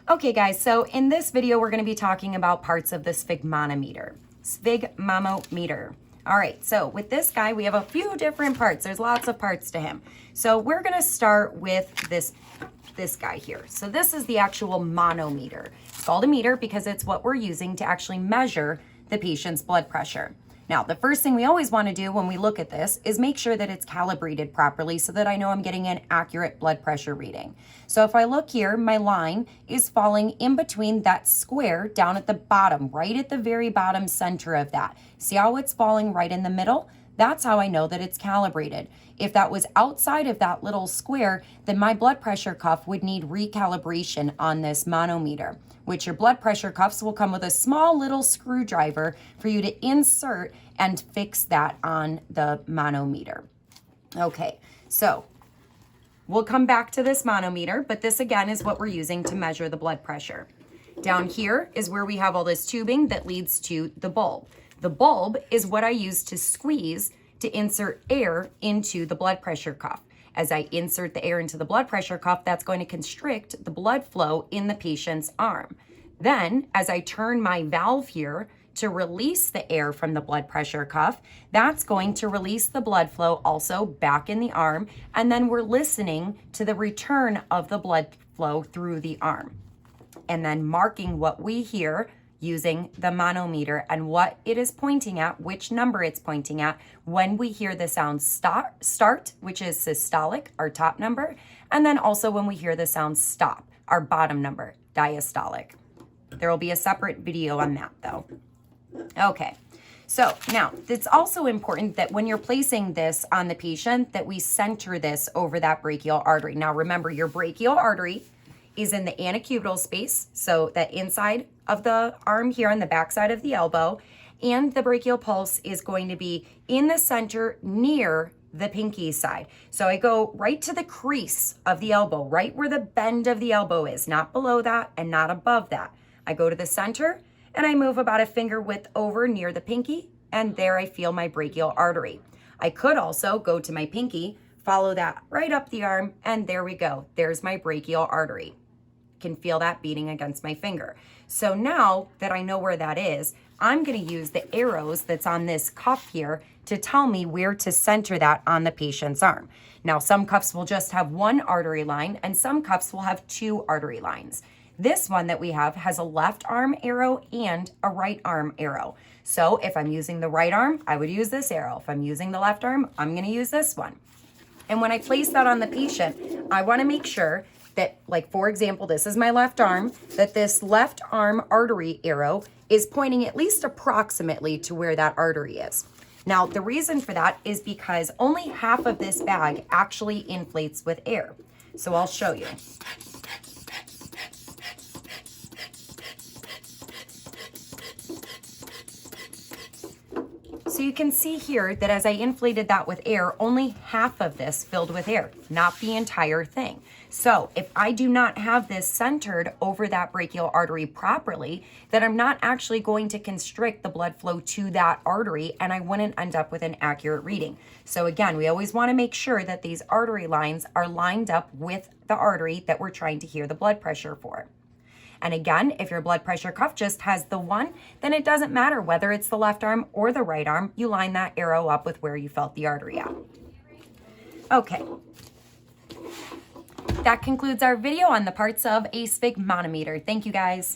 Okay guys, so in this video, we're gonna be talking about parts of the sphygmomanometer. Sphygmomanometer. All right, so with this guy, we have a few different parts. There's lots of parts to him. So we're gonna start with this guy here. So this is the actual manometer. It's called a meter because it's what we're using to actually measure the patient's blood pressure. Now, the first thing we always want to do when we look at this is make sure that it's calibrated properly so that I know I'm getting an accurate blood pressure reading. So if I look here, my line is falling in between that square down at the bottom, right at the very bottom center of that. See how it's falling right in the middle? That's how I know that it's calibrated. If that was outside of that little square, then my blood pressure cuff would need recalibration on this manometer, which your blood pressure cuffs will come with a small little screwdriver for you to insert and fix that on the manometer. Okay, so we'll come back to this manometer, but this again is what we're using to measure the blood pressure. Down here is where we have all this tubing that leads to the bulb. The bulb is what I use to squeeze to insert air into the blood pressure cuff. As I insert the air into the blood pressure cuff, that's going to constrict the blood flow in the patient's arm. Then, as I turn my valve here to release the air from the blood pressure cuff, that's going to release the blood flow also back in the arm, and then we're listening to the return of the blood flow through the arm. And then marking what we hear using the manometer and what it is pointing at, which number it's pointing at when we hear the sound start, which is systolic, our top number, and then also when we hear the sound stop, our bottom number, diastolic. There will be a separate video on that though. Okay, so now it's also important that when you're placing this on the patient that we center this over that brachial artery. Now remember, your brachial artery is in the antecubital space, so that inside of the arm here on the backside of the elbow, and the brachial pulse is going to be in the center near the pinky side. So I go right to the crease of the elbow, right where the bend of the elbow is, not below that and not above that. I go to the center and I move about a finger width over near the pinky, and there I feel my brachial artery. I could also go to my pinky, follow that right up the arm, and there we go. There's my brachial artery. Can feel that beating against my finger. So now that I know where that is, I'm going to use the arrows that's on this cuff here to tell me where to center that on the patient's arm. Now, some cuffs will just have one artery line and some cuffs will have two artery lines. This one that we have has a left arm arrow and a right arm arrow. So if I'm using the right arm, I would use this arrow. If I'm using the left arm, I'm going to use this one. And when I place that on the patient, I want to make sure that, like, for example, this is my left arm, that this left arm artery arrow is pointing at least approximately to where that artery is. Now, the reason for that is because only half of this bag actually inflates with air. So I'll show you. So you can see here that as I inflated that with air, only half of this filled with air, not the entire thing. So if I do not have this centered over that brachial artery properly, then I'm not actually going to constrict the blood flow to that artery, and I wouldn't end up with an accurate reading. So again, we always want to make sure that these artery lines are lined up with the artery that we're trying to hear the blood pressure for. And again, if your blood pressure cuff just has the one, then it doesn't matter whether it's the left arm or the right arm. You line that arrow up with where you felt the artery at. Okay. That concludes our video on the parts of a sphygmomanometer. Thank you guys.